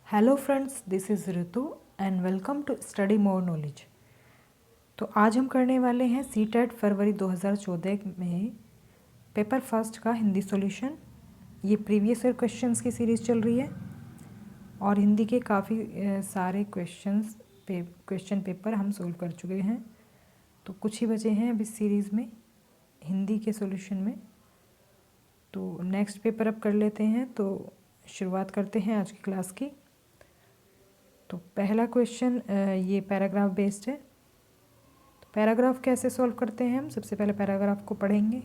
Hello friends, this is Ritu and welcome to study more knowledge. तो आज हम करने वाले हैं सीटेट फरवरी 2014 में पेपर फर्स्ट का हिंदी सॉल्यूशन। ये प्रीवियस ईयर क्वेश्चंस की सीरीज़ चल रही है और हिंदी के काफ़ी सारे क्वेश्चन पेपर हम सोल्व कर चुके हैं। तो कुछ ही बचे हैं अब इस सीरीज़ में हिंदी के सॉल्यूशन में। तो नेक्स्ट पेपर अब कर लेते हैं। तो शुरुआत करते हैं आज की क्लास की। तो पहला क्वेश्चन ये पैराग्राफ बेस्ड है। तो पैराग्राफ कैसे सॉल्व करते हैं हम? सबसे पहले पैराग्राफ को पढ़ेंगे,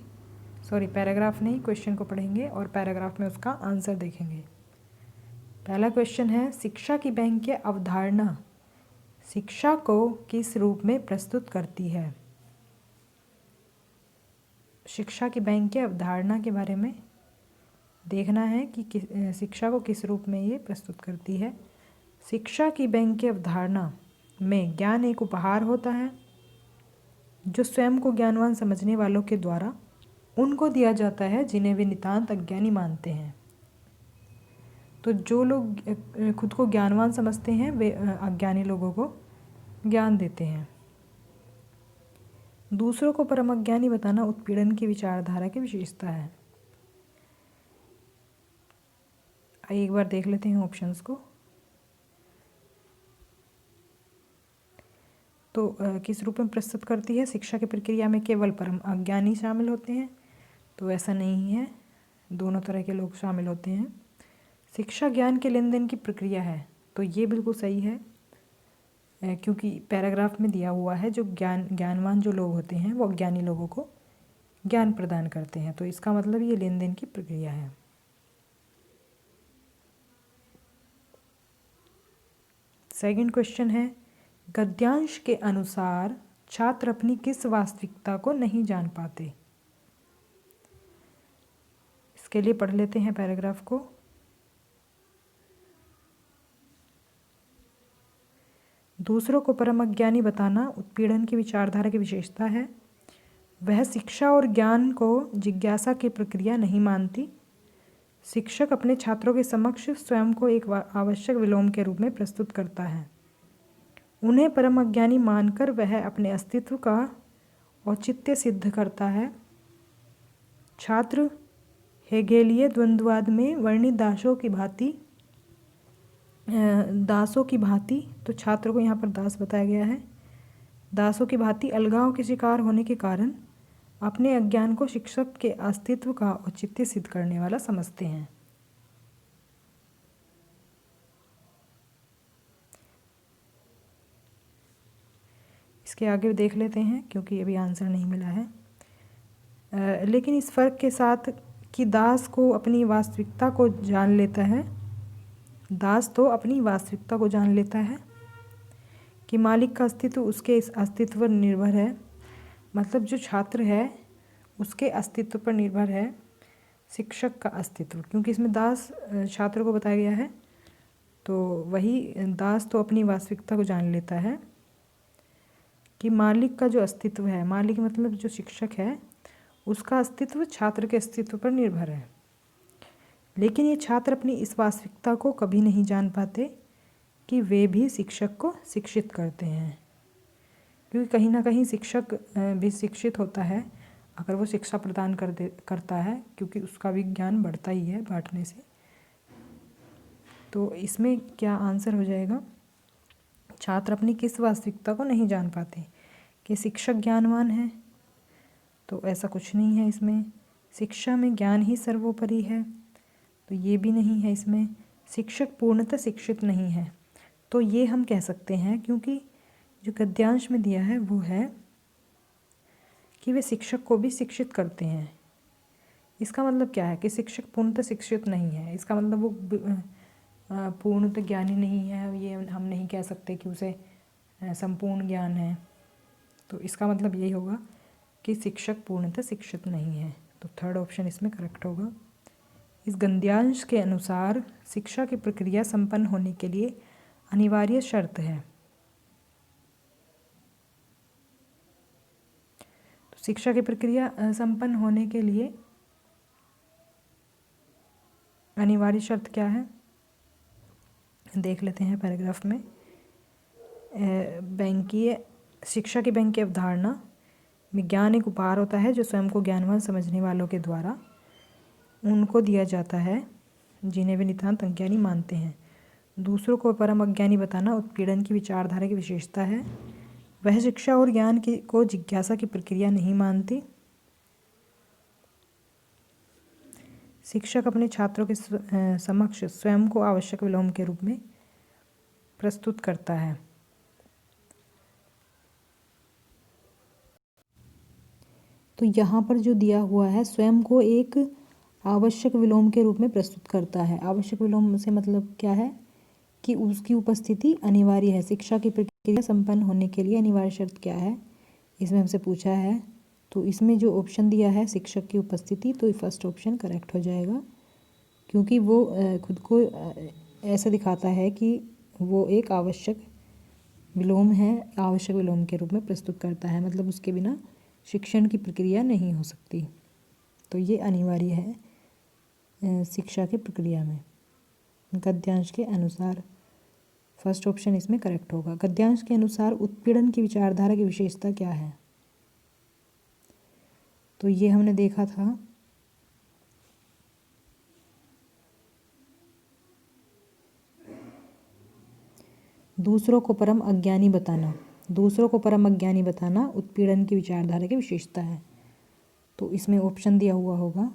पैराग्राफ नहीं, क्वेश्चन को पढ़ेंगे और पैराग्राफ में उसका आंसर देखेंगे। पहला क्वेश्चन है, शिक्षा की बैंकिंग अवधारणा शिक्षा को किस रूप में प्रस्तुत करती है? शिक्षा की बैंकिंग अवधारणा के बारे में देखना है कि शिक्षा को किस रूप में ये प्रस्तुत करती है। शिक्षा की बैंकिंग अवधारणा में ज्ञान एक उपहार होता है जो स्वयं को ज्ञानवान समझने वालों के द्वारा उनको दिया जाता है जिन्हें वे नितांत अज्ञानी मानते हैं। तो जो लोग खुद को ज्ञानवान समझते हैं वे अज्ञानी लोगों को ज्ञान देते हैं। दूसरों को परम अज्ञानी बताना उत्पीड़न की विचारधारा की विशेषता है। एक बार देख लेते हैं ऑप्शंस को। तो किस रूप में प्रस्तुत करती है? शिक्षा की प्रक्रिया में केवल परम अज्ञानी शामिल होते हैं, तो ऐसा नहीं है, दोनों तरह के लोग शामिल होते हैं। शिक्षा ज्ञान के लेन देन की प्रक्रिया है, तो ये बिल्कुल सही है क्योंकि पैराग्राफ में दिया हुआ है जो ज्ञानवान जो लोग होते हैं वो अज्ञानी लोगों को ज्ञान प्रदान करते हैं, तो इसका मतलब ये लेन देन की प्रक्रिया है। सेकंड क्वेश्चन है, गद्यांश के अनुसार छात्र अपनी किस वास्तविकता को नहीं जान पाते? इसके लिए पढ़ लेते हैं पैराग्राफ को। दूसरों को परम अज्ञानी बताना उत्पीड़न की विचारधारा की विशेषता है। वह शिक्षा और ज्ञान को जिज्ञासा की प्रक्रिया नहीं मानती। शिक्षक अपने छात्रों के समक्ष स्वयं को एक आवश्यक विलोम के रूप में प्रस्तुत करता है। उन्हें परम अज्ञानी मानकर वह अपने अस्तित्व का औचित्य सिद्ध करता है। छात्र हेगेलीय द्वंद्ववाद में वर्णित दासों की भांति, तो छात्र को यहाँ पर दास बताया गया है, दासों की भांति अलगाव के शिकार होने के कारण अपने अज्ञान को शिक्षक के अस्तित्व का औचित्य सिद्ध करने वाला समझते हैं। इसके आगे देख लेते हैं क्योंकि अभी आंसर नहीं मिला है। लेकिन इस फर्क के साथ कि दास को अपनी वास्तविकता को जान लेता है, दास तो अपनी वास्तविकता को जान लेता है कि मालिक का अस्तित्व उसके इस अस्तित्व पर निर्भर है। मतलब जो छात्र है उसके अस्तित्व पर निर्भर है शिक्षक का अस्तित्व, क्योंकि इसमें दास छात्र को बताया गया है। तो वही दास तो अपनी वास्तविकता को जान लेता है कि मालिक का जो अस्तित्व है, मालिक मतलब जो शिक्षक है, उसका अस्तित्व छात्र के अस्तित्व पर निर्भर है। लेकिन ये छात्र अपनी इस वास्तविकता को कभी नहीं जान पाते कि वे भी शिक्षक को शिक्षित करते हैं, क्योंकि कहीं ना कहीं शिक्षक भी शिक्षित होता है अगर वो शिक्षा प्रदान करता है, क्योंकि उसका भी ज्ञान बढ़ता ही है बांटने से। तो इसमें क्या आंसर हो जाएगा? छात्र अपनी किस वास्तविकता को नहीं जान पाते कि शिक्षक ज्ञानवान है, तो ऐसा कुछ नहीं है इसमें। शिक्षा में ज्ञान ही सर्वोपरि है, तो ये भी नहीं है इसमें। शिक्षक पूर्णतः शिक्षित नहीं है, तो ये हम कह सकते हैं, क्योंकि जो गद्यांश में दिया है वो है कि वे शिक्षक को भी शिक्षित करते हैं। इसका मतलब क्या है कि शिक्षक पूर्णतः शिक्षित नहीं है, इसका मतलब वो पूर्णतः ज्ञानी नहीं है, ये हम नहीं कह सकते कि उसे संपूर्ण ज्ञान है। तो इसका मतलब यही होगा कि शिक्षक पूर्णतः शिक्षित नहीं है। तो थर्ड ऑप्शन इसमें करेक्ट होगा। इस गद्यांश के अनुसार शिक्षा की प्रक्रिया संपन्न होने के लिए अनिवार्य शर्त है। तो शिक्षा की प्रक्रिया संपन्न होने के लिए अनिवार्य शर्त क्या है? देख लेते हैं पैराग्राफ में। बैंकीय शिक्षा की बैंकीय अवधारणा में ज्ञान एक उपहार होता है जो स्वयं को ज्ञानवान समझने वालों के द्वारा उनको दिया जाता है जिन्हें वे नितांत अज्ञानी मानते हैं। दूसरों को परम अज्ञानी बताना उत्पीड़न की विचारधारा की विशेषता है। वह शिक्षा और ज्ञान को जिज्ञासा की प्रक्रिया नहीं मानती। शिक्षक अपने छात्रों के समक्ष स्वयं को आवश्यक विलोम के रूप में प्रस्तुत करता है। तो यहाँ पर जो दिया हुआ है, स्वयं को एक आवश्यक विलोम के रूप में प्रस्तुत करता है। आवश्यक विलोम से मतलब क्या है कि उसकी उपस्थिति अनिवार्य है। शिक्षा की प्रक्रिया संपन्न होने के लिए अनिवार्य शर्त क्या है, इसमें हमसे पूछा है। तो इसमें जो ऑप्शन दिया है शिक्षक की उपस्थिति, तो फर्स्ट ऑप्शन करेक्ट हो जाएगा, क्योंकि वो खुद को ऐसा दिखाता है कि वो एक आवश्यक विलोम है, आवश्यक विलोम के रूप में प्रस्तुत करता है, मतलब उसके बिना शिक्षण की प्रक्रिया नहीं हो सकती। तो ये अनिवार्य है शिक्षा की प्रक्रिया में। गद्यांश के अनुसार फर्स्ट ऑप्शन इसमें करेक्ट होगा। गद्यांश के अनुसार उत्पीड़न की विचारधारा की विशेषता क्या है, तो ये हमने देखा था दूसरों को परम अज्ञानी बताना। दूसरों को परम अज्ञानी बताना उत्पीड़न की विचारधारा की विशेषता है। तो इसमें ऑप्शन दिया हुआ होगा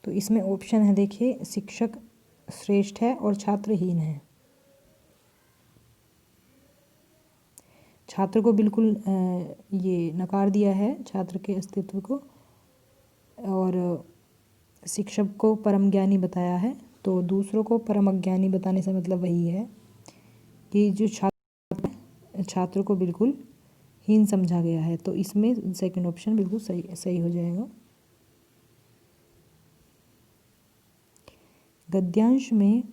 तो इसमें ऑप्शन है, देखिए, शिक्षक श्रेष्ठ है और छात्र हीन है। छात्र को बिल्कुल ये नकार दिया है, छात्र के अस्तित्व को, और शिक्षक को परम ज्ञानी बताया है। तो दूसरों को परम अज्ञानी बताने से मतलब वही है कि जो छात्र को बिल्कुल हीन समझा गया है। तो इसमें सेकंड ऑप्शन बिल्कुल सही हो जाएगा। गद्यांश में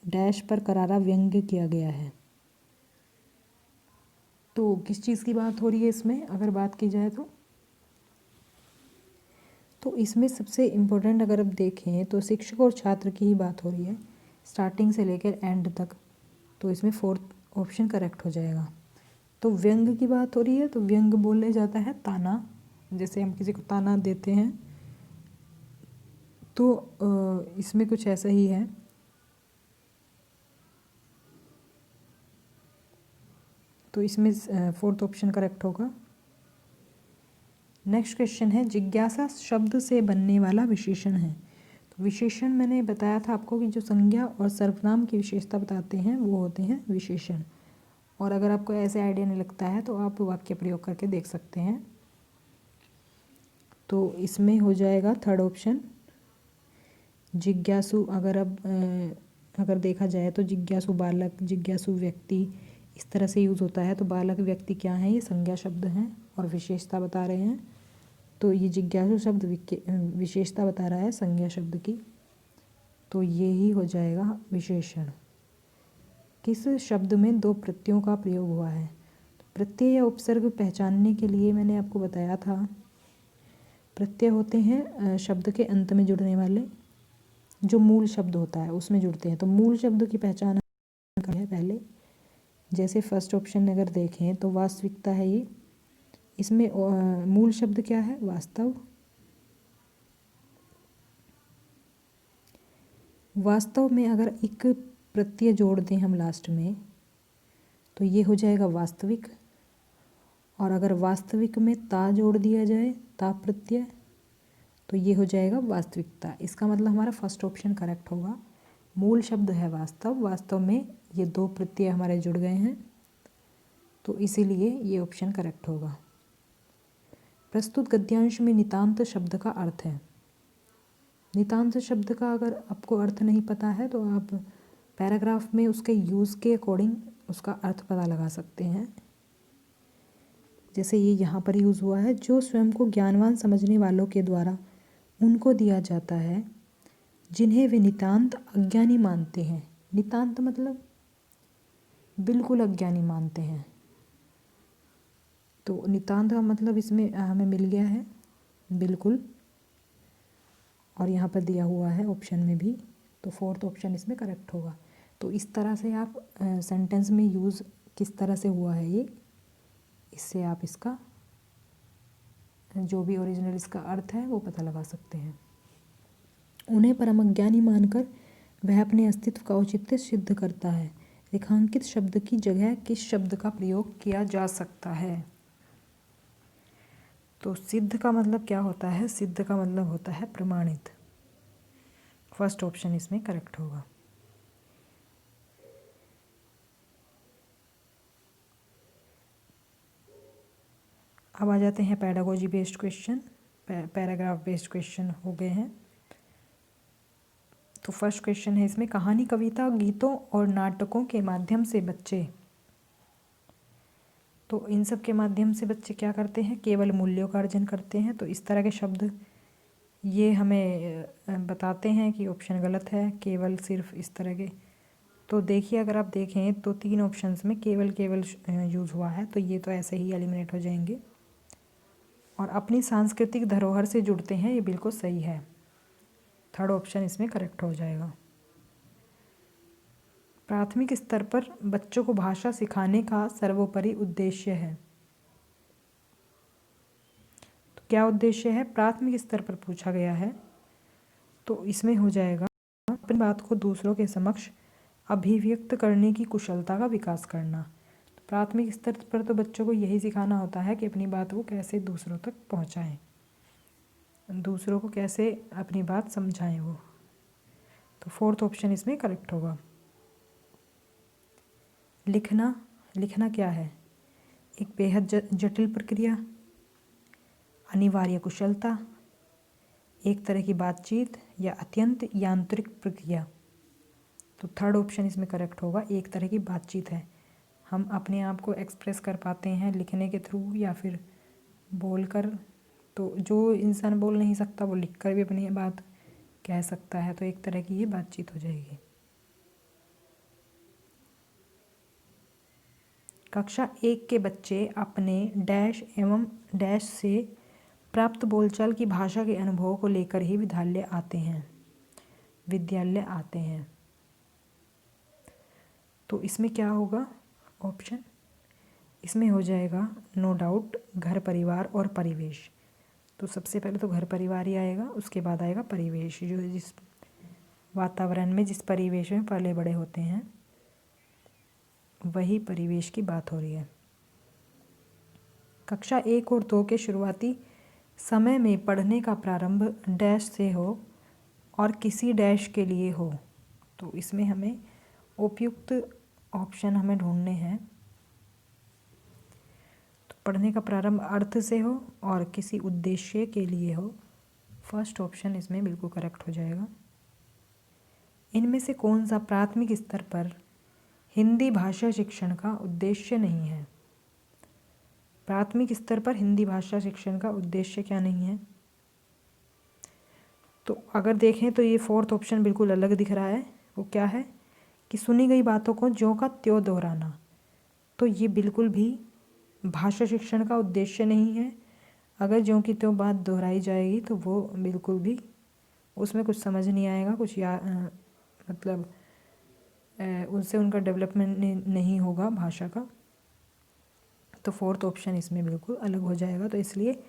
डैश पर करारा व्यंग्य किया गया है। तो किस चीज़ की बात हो रही है इसमें अगर बात की जाए तो इसमें सबसे इम्पोर्टेंट अगर आप देखें तो शिक्षक और छात्र की ही बात हो रही है, स्टार्टिंग से लेकर एंड तक। तो इसमें फोर्थ ऑप्शन करेक्ट हो जाएगा। तो व्यंग्य की बात हो रही है, तो व्यंग्य बोले जाता है ताना, जैसे हम किसी को ताना देते हैं, तो इसमें कुछ ऐसा ही है। तो इसमें फोर्थ ऑप्शन करेक्ट होगा। नेक्स्ट क्वेश्चन है, जिज्ञासा शब्द से बनने वाला विशेषण है। तो विशेषण मैंने बताया था आपको कि जो संज्ञा और सर्वनाम की विशेषता बताते हैं वो होते हैं विशेषण। और अगर आपको ऐसे आइडिया नहीं लगता है तो आप वाक्य प्रयोग करके देख सकते हैं। तो इसमें हो जाएगा थर्ड ऑप्शन जिज्ञासु। अगर देखा जाए तो जिज्ञासु बालक, जिज्ञासु व्यक्ति, इस तरह से यूज़ होता है। तो बालक व्यक्ति क्या है, ये संज्ञा शब्द हैं और विशेषता बता रहे हैं। तो ये जिज्ञासु शब्द विशेषता बता रहा है संज्ञा शब्द की। तो ये ही हो जाएगा विशेषण। किस शब्द में दो प्रत्ययों का प्रयोग हुआ है। तो प्रत्यय या उपसर्ग पहचानने के लिए मैंने आपको बताया था, प्रत्यय होते हैं शब्द के अंत में जुड़ने वाले, जो मूल शब्द होता है उसमें जुड़ते हैं। तो मूल शब्द की पहचान है पहले, जैसे फर्स्ट ऑप्शन अगर देखें तो वास्तविकता है ये। इसमें मूल शब्द क्या है, वास्तव। वास्तव में अगर एक प्रत्यय जोड़ दें हम लास्ट में तो ये हो जाएगा वास्तविक। और अगर वास्तविक में ता जोड़ दिया जाए, ता प्रत्यय, तो ये हो जाएगा वास्तविकता। इसका मतलब हमारा फर्स्ट ऑप्शन करेक्ट होगा। मूल शब्द है वास्तव, वास्तव में ये दो प्रत्यय हमारे जुड़ गए हैं, तो इसीलिए ये ऑप्शन करेक्ट होगा। प्रस्तुत गद्यांश में नितांत शब्द का अर्थ है। नितांत शब्द का अगर आपको अर्थ नहीं पता है तो आप पैराग्राफ में उसके यूज़ के अकॉर्डिंग उसका अर्थ पता लगा सकते हैं। जैसे ये यहाँ पर यूज़ हुआ है, जो स्वयं को ज्ञानवान समझने वालों के द्वारा उनको दिया जाता है जिन्हें वे नितांत अज्ञानी मानते हैं। नितांत मतलब बिल्कुल अज्ञानी मानते हैं। तो नितांत का मतलब इसमें हमें मिल गया है बिल्कुल, और यहाँ पर दिया हुआ है ऑप्शन में भी, तो फोर्थ ऑप्शन इसमें करेक्ट होगा। तो इस तरह से आप सेंटेंस में यूज़ किस तरह से हुआ है ये, इससे आप इसका जो भी ओरिजिनल इसका अर्थ है वो पता लगा सकते हैं। उन्हें परम अज्ञानी मानकर वह अपने अस्तित्व का औचित्य सिद्ध करता है। रेखांकित शब्द की जगह किस शब्द का प्रयोग किया जा सकता है? तो सिद्ध का मतलब क्या होता है? सिद्ध का मतलब होता है प्रमाणित। फर्स्ट ऑप्शन इसमें करेक्ट होगा। अब आ जाते हैं pedagogy based question. Paragraph based question हो गए हैं। तो फर्स्ट क्वेश्चन है इसमें, कहानी, कविता, गीतों और नाटकों के माध्यम से बच्चे, तो इन सब के माध्यम से बच्चे क्या करते हैं? केवल मूल्यों का अर्जन करते हैं। तो इस तरह के शब्द ये हमें बताते हैं कि ऑप्शन गलत है, केवल सिर्फ इस तरह के। तो देखिए, अगर आप देखें तो 3 ऑप्शंस में केवल केवल यूज़ हुआ है, तो ये तो ऐसे ही एलिमिनेट हो जाएंगे। और अपनी सांस्कृतिक धरोहर से जुड़ते हैं, ये बिल्कुल सही है। थर्ड ऑप्शन इसमें करेक्ट हो जाएगा। प्राथमिक स्तर पर बच्चों को भाषा सिखाने का सर्वोपरि उद्देश्य है। तो क्या उद्देश्य है? प्राथमिक स्तर पर पूछा गया है, तो इसमें हो जाएगा अपनी बात को दूसरों के समक्ष अभिव्यक्त करने की कुशलता का विकास करना। तो प्राथमिक स्तर पर तो बच्चों को यही सिखाना होता है कि अपनी बात को कैसे दूसरों तक पहुंचाएं, दूसरों को कैसे अपनी बात समझाएं वो। तो फोर्थ ऑप्शन इसमें करेक्ट होगा। लिखना, लिखना क्या है? एक बेहद जटिल प्रक्रिया, अनिवार्य कुशलता, एक तरह की बातचीत, या अत्यंत यांत्रिक प्रक्रिया। तो थर्ड ऑप्शन इसमें करेक्ट होगा। एक तरह की बातचीत है, हम अपने आप को एक्सप्रेस कर पाते हैं लिखने के थ्रू या फिर बोलकर। तो जो इंसान बोल नहीं सकता वो लिखकर भी अपनी बात कह सकता है, तो एक तरह की ये बातचीत हो जाएगी। कक्षा 1 के बच्चे अपने डैश एवं डैश से प्राप्त बोलचाल की भाषा के अनुभव को लेकर ही विद्यालय आते हैं। तो इसमें क्या होगा ऑप्शन? इसमें हो जाएगा नो डाउट घर, परिवार और परिवेश। तो सबसे पहले तो घर परिवार ही आएगा, उसके बाद आएगा परिवेश, जो जिस वातावरण में, जिस परिवेश में पले बड़े होते हैं, वही परिवेश की बात हो रही है। कक्षा 1 और 2 के शुरुआती समय में पढ़ने का प्रारंभ डैश से हो और किसी डैश के लिए हो। तो इसमें हमें उपयुक्त ऑप्शन हमें ढूंढने हैं। तो पढ़ने का प्रारंभ अर्थ से हो और किसी उद्देश्य के लिए हो। फर्स्ट ऑप्शन इसमें बिल्कुल करेक्ट हो जाएगा। इनमें से कौन सा प्राथमिक स्तर पर हिंदी भाषा शिक्षण का उद्देश्य नहीं है? प्राथमिक स्तर पर हिंदी भाषा शिक्षण का उद्देश्य क्या नहीं है? तो अगर देखें तो ये फोर्थ ऑप्शन बिल्कुल अलग दिख रहा है। वो क्या है कि सुनी गई बातों को ज्यों का त्यों दोहराना। तो ये बिल्कुल भी भाषा शिक्षण का उद्देश्य नहीं है। अगर ज्यों की त्यों बात दोहराई जाएगी तो वो बिल्कुल भी उसमें कुछ समझ नहीं आएगा, कुछ मतलब उनसे उनका डेवलपमेंट नहीं होगा भाषा का। तो फोर्थ ऑप्शन इसमें बिल्कुल अलग हो जाएगा। तो इसलिए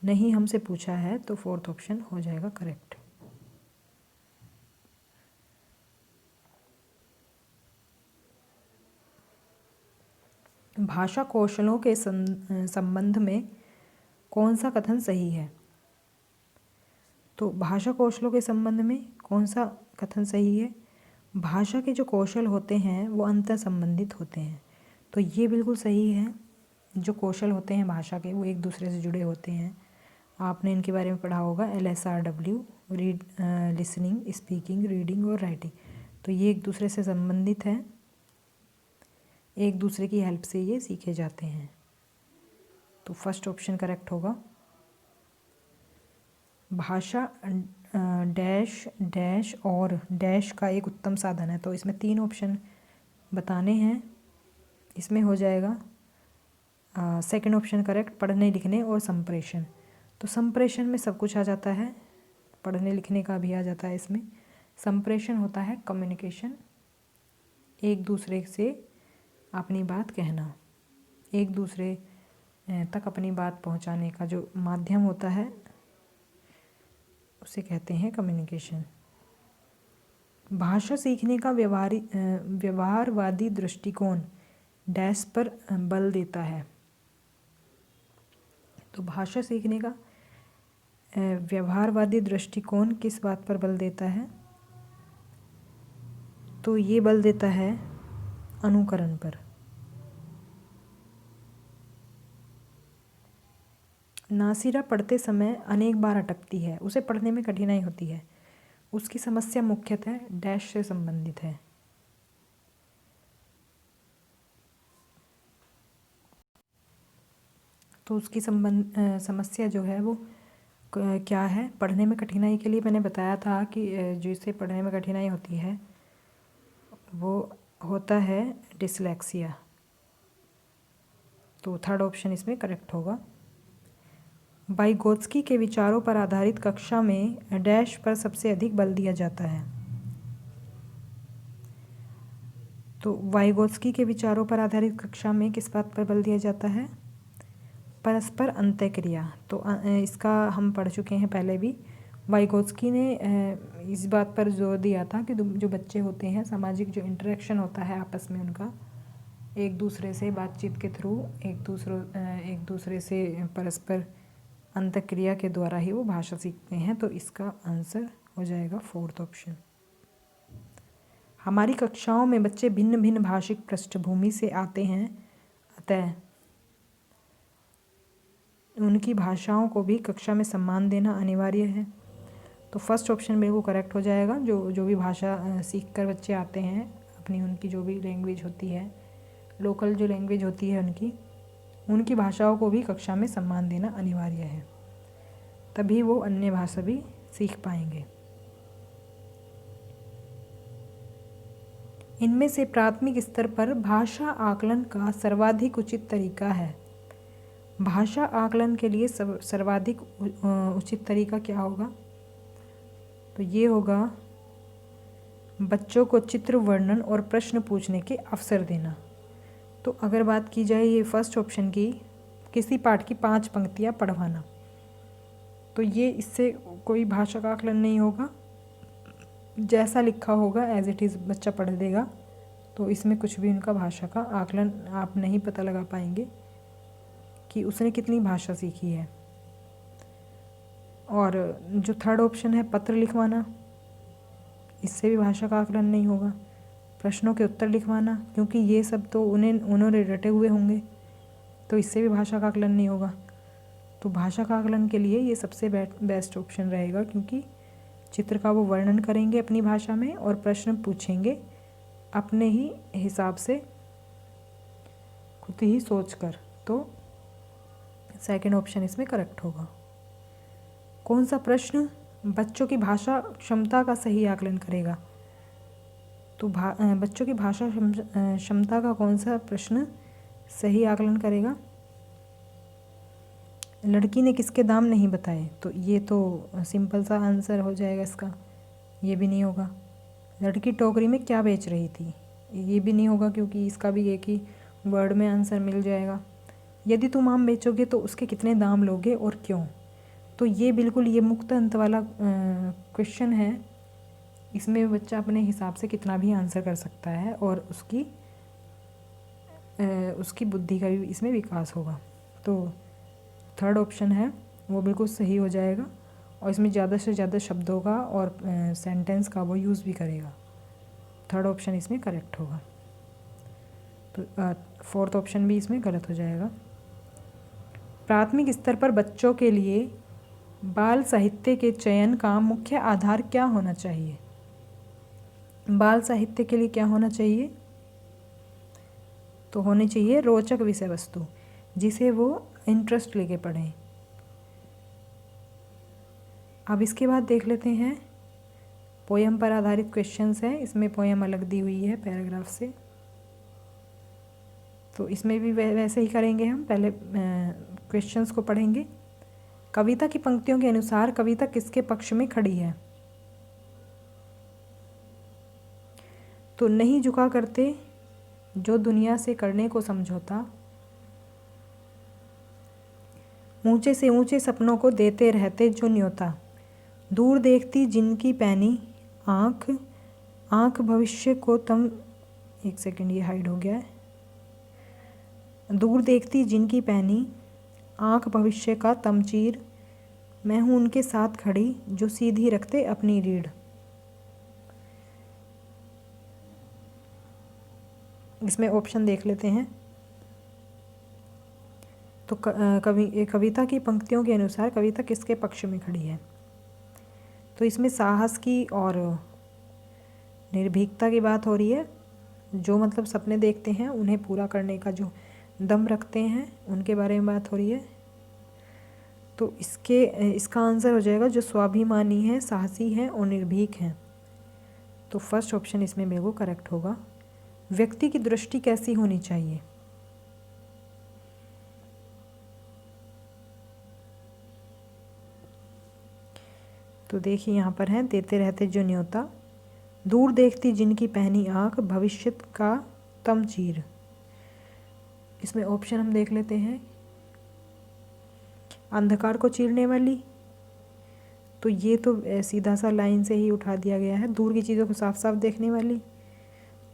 नहीं हमसे पूछा है, तो फोर्थ ऑप्शन हो जाएगा करेक्ट। भाषा कौशलों के संबंध में कौन सा कथन सही है? तो भाषा कौशलों के संबंध में कौन सा कथन सही है? भाषा के जो कौशल होते हैं वो अंतर संबंधित होते हैं। तो ये बिल्कुल सही है। जो कौशल होते हैं भाषा के वो एक दूसरे से जुड़े होते हैं। आपने इनके बारे में पढ़ा होगा, LSRW, read, listening, speaking, reading और राइटिंग। तो ये एक दूसरे से संबंधित है, एक दूसरे की हेल्प से ये सीखे जाते हैं। तो फर्स्ट ऑप्शन करेक्ट होगा। भाषा डैश डैश और डैश का एक उत्तम साधन है। तो इसमें 3 ऑप्शन बताने हैं इसमें हो जाएगा सेकंड ऑप्शन करेक्ट, पढ़ने लिखने और संप्रेषण। तो संप्रेषण में सब कुछ आ जाता है, पढ़ने लिखने का भी आ जाता है इसमें। संप्रेषण होता है कम्युनिकेशन, एक दूसरे से अपनी बात कहना, एक दूसरे तक अपनी बात पहुंचाने का जो माध्यम होता है उसे कहते हैं कम्युनिकेशन। भाषा सीखने का व्यवहारवादी दृष्टिकोण डैश पर बल देता है। तो भाषा सीखने का व्यवहारवादी दृष्टिकोण किस बात पर बल देता है? तो ये बल देता है अनुकरण पर। नासिरा पढ़ते समय अनेक बार अटकती है, उसे पढ़ने में कठिनाई होती है, उसकी समस्या मुख्यतः डैश से संबंधित है। तो उसकी समस्या जो है वो क्या है? पढ़ने में कठिनाई के लिए मैंने बताया था कि जिसे पढ़ने में कठिनाई होती है वो होता है डिसलेक्सिया। तो थर्ड ऑप्शन इसमें करेक्ट होगा। वाइगोत्स्की के विचारों पर आधारित कक्षा में डैश पर सबसे अधिक बल दिया जाता है। तो वाइगोत्स्की के विचारों पर आधारित कक्षा में किस बात पर बल दिया जाता है? परस्पर अंतःक्रिया। तो इसका हम पढ़ चुके हैं पहले भी। वाइगोत्स्की ने इस बात पर जोर दिया था कि जो बच्चे होते हैं, सामाजिक जो इंटरेक्शन होता है आपस में उनका, एक दूसरे से बातचीत के थ्रू एक दूसरे से परस्पर अंतःक्रिया के द्वारा ही वो भाषा सीखते हैं। तो इसका आंसर हो जाएगा फोर्थ ऑप्शन। हमारी कक्षाओं में बच्चे भिन्न भिन्न भाषिक पृष्ठभूमि से आते हैं, अतः उनकी भाषाओं को भी कक्षा में सम्मान देना अनिवार्य है। तो फर्स्ट ऑप्शन बिल्कुल करेक्ट हो जाएगा। जो भी भाषा सीख कर बच्चे आते हैं, अपनी उनकी जो भी लैंग्वेज होती है, लोकल जो लैंग्वेज होती है उनकी भाषाओं को भी कक्षा में सम्मान देना अनिवार्य है, तभी वो अन्य भाषा भी सीख पाएंगे। इनमें से प्राथमिक स्तर पर भाषा आकलन का सर्वाधिक उचित तरीका है। भाषा आकलन के लिए सर्वाधिक उचित तरीका क्या होगा? तो ये होगा बच्चों को चित्र वर्णन और प्रश्न पूछने के अवसर देना। तो अगर बात की जाए ये फर्स्ट ऑप्शन की, किसी पाठ की 5 पंक्तियाँ पढ़वाना, तो ये इससे कोई भाषा का आकलन नहीं होगा। जैसा लिखा होगा एज इट इज़ बच्चा पढ़ देगा, तो इसमें कुछ भी उनका भाषा का आकलन आप नहीं पता लगा पाएंगे कि उसने कितनी भाषा सीखी है। और जो थर्ड ऑप्शन है पत्र लिखवाना, इससे भी भाषा का आकलन नहीं होगा। प्रश्नों के उत्तर लिखवाना, क्योंकि ये सब तो उन्होंने रटे हुए होंगे, तो इससे भी भाषा का आकलन नहीं होगा। तो भाषा का आकलन के लिए ये सबसे बेस्ट ऑप्शन रहेगा, क्योंकि चित्र का वो वर्णन करेंगे अपनी भाषा में और प्रश्न पूछेंगे अपने ही हिसाब से, खुद ही सोचकर। तो सेकंड ऑप्शन इसमें करेक्ट होगा। कौन सा प्रश्न बच्चों की भाषा क्षमता का सही आकलन करेगा? तो बच्चों की भाषा क्षमता का कौन सा प्रश्न सही आकलन करेगा? लड़की ने किसके दाम नहीं बताए, तो ये तो सिंपल सा आंसर हो जाएगा इसका, ये भी नहीं होगा। लड़की टोकरी में क्या बेच रही थी, ये भी नहीं होगा, क्योंकि इसका भी एक ही वर्ड में आंसर मिल जाएगा। यदि तुम आम बेचोगे तो उसके कितने दाम लोगे और क्यों? तो ये बिल्कुल ये मुक्त अंत वाला क्वेश्चन है। इसमें बच्चा अपने हिसाब से कितना भी आंसर कर सकता है और उसकी बुद्धि का भी इसमें विकास होगा। तो थर्ड ऑप्शन है वो बिल्कुल सही हो जाएगा, और इसमें ज़्यादा से ज़्यादा शब्दों का और सेंटेंस का वो यूज़ भी करेगा। थर्ड ऑप्शन इसमें करेक्ट होगा। तो फोर्थ ऑप्शन भी इसमें गलत हो जाएगा। प्राथमिक स्तर पर बच्चों के लिए बाल साहित्य के चयन का मुख्य आधार क्या होना चाहिए? बाल साहित्य के लिए क्या होना चाहिए? तो होनी चाहिए रोचक विषय वस्तु, जिसे वो इंटरेस्ट लेके पढ़ें। अब इसके बाद देख लेते हैं पोयम पर आधारित क्वेश्चंस हैं। इसमें पोयम अलग दी हुई है पैराग्राफ से। तो इसमें भी वैसे ही करेंगे हम। पहले क्वेश्चंस को पढ़ेंगे। कविता की पंक्तियों के अनुसार कविता किसके पक्ष में खड़ी है? तो नहीं झुका करते जो दुनिया से करने को समझौता, ऊंचे से ऊंचे सपनों को देते रहते जो न्योता, दूर देखती जिनकी पैनी आँख, आँख भविष्य को तम, एक सेकंड ये हाइड हो गया है, दूर देखती जिनकी पैनी आँख भविष्य का तमचीर, मैं हूँ उनके साथ खड़ी जो सीधी रखते अपनी रीढ़। इसमें ऑप्शन देख लेते हैं। तो कविता की पंक्तियों के अनुसार कविता किसके पक्ष में खड़ी है? तो इसमें साहस की और निर्भीकता की बात हो रही है। जो मतलब सपने देखते हैं उन्हें पूरा करने का जो दम रखते हैं उनके बारे में बात हो रही है। तो इसका आंसर हो जाएगा जो स्वाभिमानी है, साहसी है और निर्भीक हैं। तो फर्स्ट ऑप्शन इसमें बिल्कुल करेक्ट होगा। व्यक्ति की दृष्टि कैसी होनी चाहिए? तो देखिए यहाँ पर है, देते रहते जो न्योता, दूर देखती जिनकी पहनी आँख, भविष्य का तमचीर। इसमें ऑप्शन हम देख लेते हैं। अंधकार को चीरने वाली, तो ये तो सीधा सा लाइन से ही उठा दिया गया है। दूर की चीज़ों को साफ साफ देखने वाली,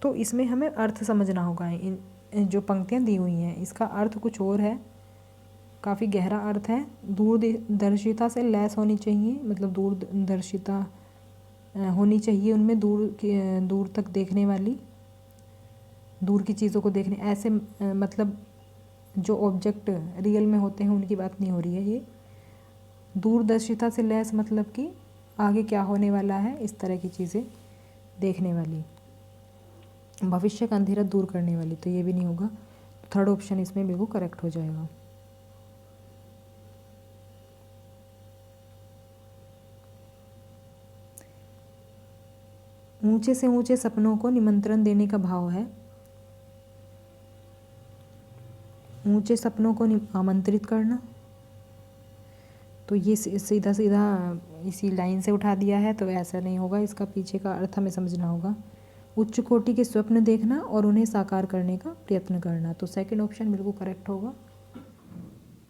तो इसमें हमें अर्थ समझना होगा। इन जो पंक्तियाँ दी हुई हैं इसका अर्थ कुछ और है, काफ़ी गहरा अर्थ है। दूरदर्शिता से लैस होनी चाहिए, मतलब दूरदर्शिता होनी चाहिए उनमें, दूर तक देखने वाली, दूर की चीज़ों को देखने, ऐसे मतलब जो ऑब्जेक्ट रियल में होते हैं उनकी बात नहीं हो रही है ये। दूरदर्शिता से लैस मतलब कि आगे क्या होने वाला है इस तरह की चीज़ें देखने वाली। भविष्य का अंधेरा दूर करने वाली, तो ये भी नहीं होगा। थर्ड ऑप्शन इसमें बिल्कुल करेक्ट हो जाएगा। ऊंचे से ऊंचे सपनों को निमंत्रण देने का भाव है। ऊंचे सपनों को आमंत्रित करना, तो ये सीधा सीधा इसी लाइन से उठा दिया है, तो ऐसा नहीं होगा। इसका पीछे का अर्थ हमें समझना होगा। उच्च कोटि के स्वप्न देखना और उन्हें साकार करने का प्रयत्न करना, तो सेकंड ऑप्शन बिल्कुल करेक्ट होगा।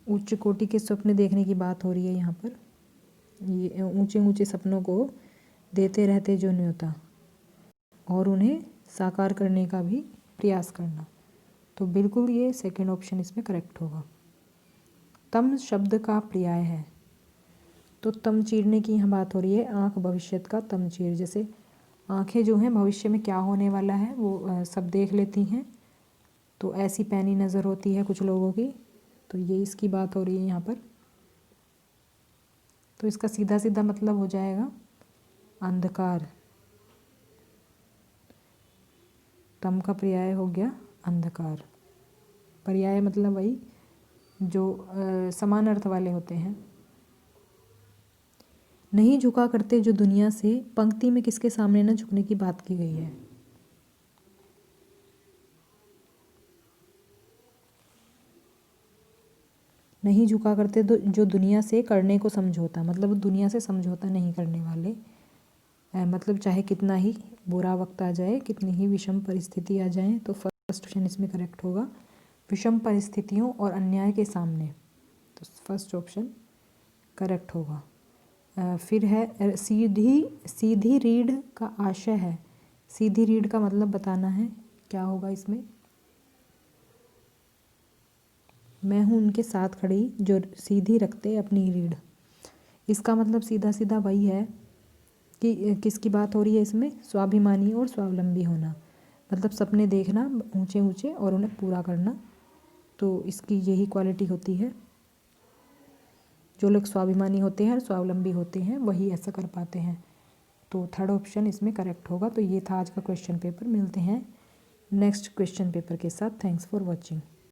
उच्च कोटि के स्वप्न देखने की बात हो रही है यहाँ पर। ये ऊंचे ऊंचे सपनों को देते रहते जो न्योता और उन्हें साकार करने का भी प्रयास करना, तो बिल्कुल ये सेकंड ऑप्शन इसमें करेक्ट होगा। तम शब्द का पर्याय है, तो तम चीरने की यहाँ बात हो रही है। आँख भविष्यत का तम चीर, जैसे आँखें जो हैं भविष्य में क्या होने वाला है वो सब देख लेती हैं, तो ऐसी पैनी नज़र होती है कुछ लोगों की, तो ये इसकी बात हो रही है यहाँ पर। तो इसका सीधा सीधा मतलब हो जाएगा अंधकार। तम का पर्याय हो गया अंधकार। पर्याय मतलब वही जो समान अर्थ वाले होते हैं। नहीं झुका करते जो दुनिया से, पंक्ति में किसके सामने न झुकने की बात की गई है? नहीं झुका करते जो दुनिया से करने को समझौता, मतलब दुनिया से समझौता नहीं करने वाले, मतलब चाहे कितना ही बुरा वक्त आ जाए, कितनी ही विषम परिस्थिति आ जाए, तो फर्स्ट ऑप्शन इसमें करेक्ट होगा। विषम परिस्थितियों और अन्याय के सामने, तो फर्स्ट ऑप्शन करेक्ट होगा। फिर है सीधी रीढ़ का आशय है। सीधी रीढ़ का मतलब बताना है, क्या होगा इसमें? मैं हूँ उनके साथ खड़ी जो सीधी रखते अपनी रीढ़। इसका मतलब सीधा सीधा वही है कि किसकी बात हो रही है इसमें? स्वाभिमानी और स्वावलंबी होना, मतलब सपने देखना ऊंचे ऊंचे और उन्हें पूरा करना, तो इसकी यही क्वालिटी होती है। जो लोग स्वाभिमानी होते हैं और स्वावलंबी होते हैं वही ऐसा कर पाते हैं, तो थर्ड ऑप्शन इसमें करेक्ट होगा। तो ये था आज का क्वेश्चन पेपर। मिलते हैं नेक्स्ट क्वेश्चन पेपर के साथ। Thanks for watching.